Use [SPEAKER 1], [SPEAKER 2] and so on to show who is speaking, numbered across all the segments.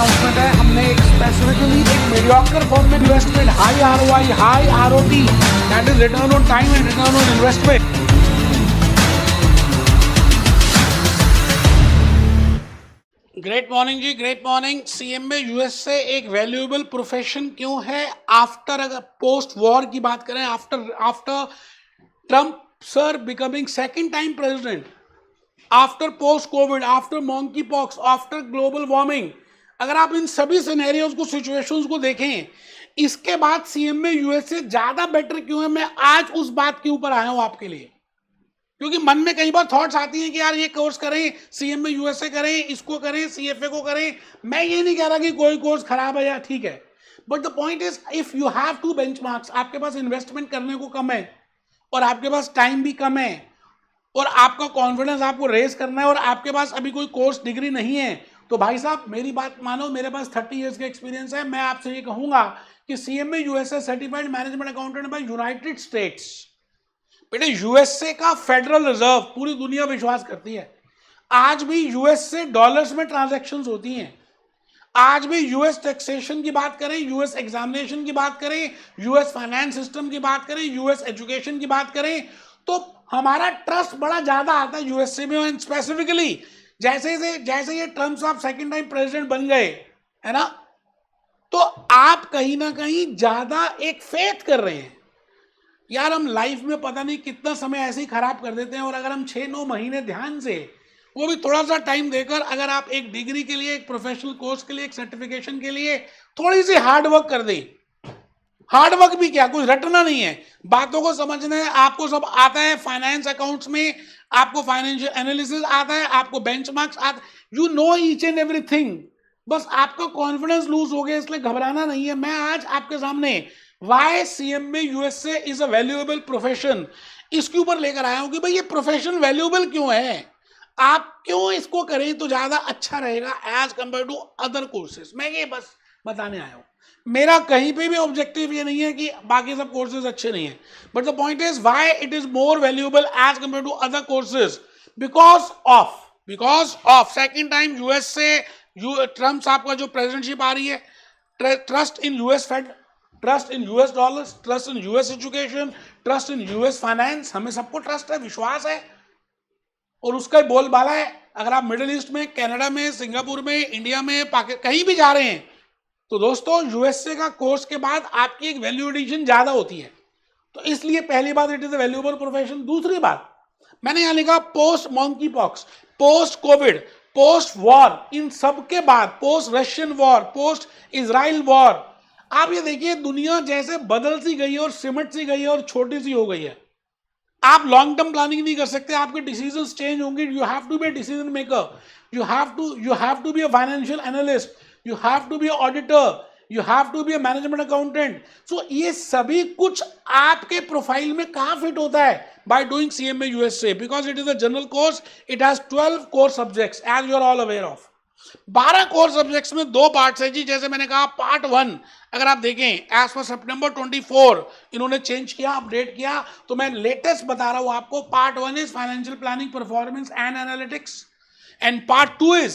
[SPEAKER 1] Announcement है, हमने एक स्पेसिफिकली एक मीडियोकर फॉर्म में investment, high ROI, high ROT, that is return on time and return on investment. Great morning ji, great morning. CMA US से एक valuable profession क्यों है? आफ्टर, अगर पोस्ट वॉर की बात करें, after Trump sir becoming second time president, after post Covid, after monkey pox, after global warming, अगर आप इन सभी सिनेरियोज को, सिचुएशंस को देखें, इसके बाद सीएमए यूएस से ज्यादा बेटर क्यों है? मैं आज उस बात के ऊपर आया हूं आपके लिए, क्योंकि मन में कई बार थॉट्स आती हैं कि यार ये कोर्स करें, सीएमए यूएसए करें, इसको करें, सीएफए को करें। मैं ये नहीं कह रहा कि कोई कोर्स खराब है या ठीक है, but the point is if you have to benchmarks, आपके पास इन्वेस्टमेंट करने को कम है और आपके पास टाइम भी कम है और आपका कॉन्फिडेंस आपको रेज करना है और आपके पास अभी कोई कोर्स डिग्री नहीं है, तो भाई साहब मेरी बात मानो, मेरे पास 30 इयर्स का एक्सपीरियंस है। मैं आपसे ये कहूंगा कि CMA USA certified management accountant bye United states, बेटे यूएसए का फेडरल रिजर्व पूरी दुनिया विश्वास करती है। आज भी यूएस से डॉलर्स में ट्रांजैक्शंस होती हैं। आज भी यूएस टैक्सेशन की बात करें, यूएस एग्जामिनेशन की बात करें, यूएस फाइनेंस सिस्टम की बात करें, यूएस एजुकेशन की बात करें, तो हमारा ट्रस्ट बड़ा ज्यादा आता है यूएसए में। स्पेसिफिकली जैसे ये ट्रम्प साहब सेकंड टाइम प्रेसिडेंट बन गए है ना, तो आप कहीं ना कहीं ज्यादा एक फेथ कर रहे हैं। यार हम लाइफ में पता नहीं कितना समय ऐसे ही खराब कर देते हैं, और अगर हम 6-9 महीने ध्यान से, वो भी थोड़ा सा टाइम देकर, अगर आप एक डिग्री के लिए, एक प्रोफेशनल कोर्स के लिए, एक सर्टिफिकेशन के लिए थोड़ी सी हार्ड वर्क कर दें। हार्ड वर्क भी क्या, कुछ रटना नहीं है, बातों को समझना है। आपको सब आता है, फाइनेंस अकाउंट्स में आपको फाइनेंशियल एनालिसिस आता है, आपको बेंचमार्क्स आता, you know each and everything. बस आपका कॉन्फिडेंस लूज हो गया, इसलिए घबराना नहीं है। मैं आज आपके सामने why CMA USA is a valuable profession, इसके ऊपर लेकर आया हूं कि भाई ये प्रोफेशन वैल्यूएबल क्यों है, आप क्यों इसको करें तो ज्यादा अच्छा रहेगा as compare to other courses. मैं ये बस बताने आया हूं। मेरा कहीं पे भी ऑब्जेक्टिव ये नहीं है कि बाकी सब कोर्सेज अच्छे नहीं है, but the point is why it is more valuable as compare to other courses, because of second time US से ट्रम्प साहब का जो प्रेसिडेंटशिप आ रही है, trust in US Fed, trust in US dollars, trust in US education, trust in US finance, हमें सबको trust है, विश्वास है, और उसका ही बोलबाला है। अगर आप मिडिल ईस्ट में, कनाडा में, सिंगापुर में, इंडिया में, पाकिस्तान, कहीं भी जा रहे हैं, तो दोस्तों यूएसए का कोर्स के बाद आपकी एक वैल्यू एडिशन ज्यादा होती है। तो इसलिए पहली बात, it is a valuable profession. दूसरी बात, मैंने यहां लिखा post monkey pox, post COVID, post war, इन सब के बाद, post Russian war, post Israel war, आप ये देखिए दुनिया जैसे बदल सी गई है और सिमट सी गई है और छोटी सी हो गई है। आप लॉन्ग टर्म प्लानिंग नहीं कर सकते, आपके डिसीजंस चेंज होंगे। You have to be a decision maker, you have to be a financial analyst, you have to be a auditor, you have to be a management accountant. So ये सभी कुछ आपके profile में कहां fit होता है? By doing CMA USA, because it is a general course, it has 12 core subjects as you are all aware of. 12 core subjects में 2 parts है जी। जैसे मैंने कहा, पार्ट 1 अगर आप देखें, एज पर सितंबर 24 इन्होंने चेंज किया, अपडेट किया, तो मैं लेटेस्ट बता रहा हूं आपको। Part 1 is financial planning, performance and analytics, and part 2 is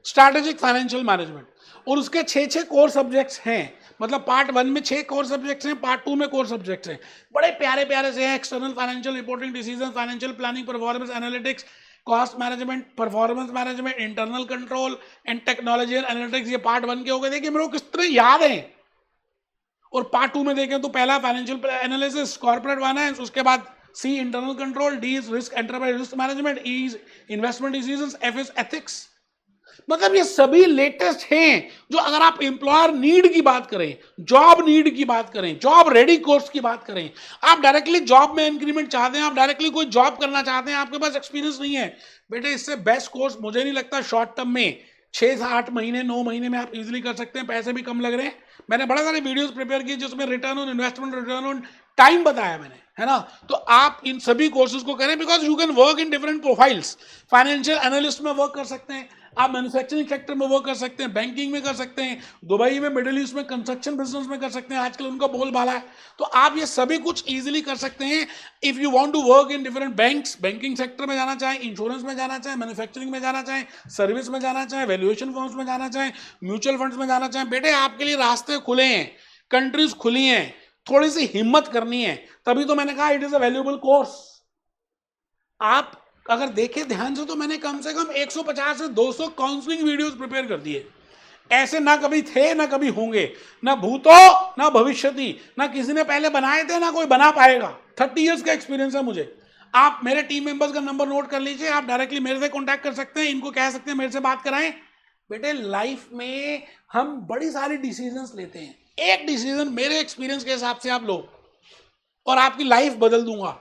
[SPEAKER 1] strategic financial management, और उसके 6 कोर सब्जेक्ट्स हैं। मतलब पार्ट 1 में 6 कोर सब्जेक्ट्स हैं, पार्ट 2 में कोर सब्जेक्ट्स हैं। बड़े प्यारे प्यारे से हैं, external financial reporting, decision, financial planning, performance analytics, cost management, performance management, internal control and technology and analytics. ये पार्ट 1 के हो गए। देखिए मेरे को किस तरह याद है। और पार्ट 2 में देखें तो पहला फाइनेंशियल एनालिसिस, कॉर्पोरेट फाइनेंस, उसके बाद C internal control, D is risk, enterprise risk management, E is investment decisions, F is ethics. मतलब ये सभी लेटेस्ट हैं। जो अगर आप एम्प्लॉयर नीड की बात करें, जॉब नीड की बात करें, जॉब रेडी कोर्स की बात करें, आप डायरेक्टली जॉब में इंक्रीमेंट चाहते हैं, आप डायरेक्टली कोई जॉब करना चाहते हैं, आपके पास एक्सपीरियंस नहीं है, बेटे इससे बेस्ट कोर्स मुझे नहीं लगता शॉर्ट टर्म में 6 से 8 महीने 9 महीने में आप इजीली कर सकते हैं। पैसे भी कम लग रहे हैं। मैंने बड़ा सारे वीडियोस प्रिपेयर किए जिसमें return on investment, return on time बताया मैंने, है ना। तो आप इन सभी कोर्सेज को करें because you can work in different profiles. Financial analyst में वर्क कर सकते हैं आप, मैन्युफैक्चरिंग सेक्टर में वर्क कर सकते हैं, बैंकिंग में कर सकते हैं, दुबई में, मिडिल ईस्ट में, कंस्ट्रक्शन बिजनेस में कर सकते हैं, आजकल उनका बोलबाला है। तो आप ये सभी कुछ इजीली कर सकते हैं if you want to work in different banks, banking sector में जाना चाहें, इंश्योरेंस में जाना चाहें, मैन्युफैक्चरिंग में जाना चाहें, सर्विस में जाना चाहें, वैल्यूएशन फर्म्स में जाना चाहें, म्यूचुअल फंड्स में जाना चाहें। बेटे आपके लिए रास्ते खुले हैं, कंट्रीज खुली हैं, थोड़ी सी हिम्मत करनी है। तभी तो मैंने कहा it is a valuable course. आप अगर देखें ध्यान से तो मैंने कम से कम 150 से 200 काउंसलिंग वीडियोस प्रिपेयर कर दिए। ऐसे ना कभी थे ना कभी होंगे, ना भूतो ना भविष्यति, ना किसी ने पहले बनाए थे ना कोई बना पाएगा। 30 इयर्स का एक्सपीरियंस है मुझे। आप मेरे टीम मेंबर्स का नंबर नोट कर लीजिए, आप डायरेक्टली मेरे से कांटेक्ट कर सकते हैं, इनको कह सकते हैं मेरे से बात कराएं। बेटे लाइफ में हम बड़ी सारी डिसीजंस लेते हैं, एक डिसीजन मेरे एक्सपीरियंस के हिसाब से आप लो और आपकी लाइफ बदल दूंगा,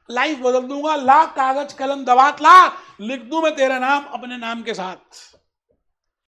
[SPEAKER 1] लाइफ बदल दूंगा। ला कागज कलम दवात ला, लिख दूं मैं तेरा नाम अपने नाम के साथ।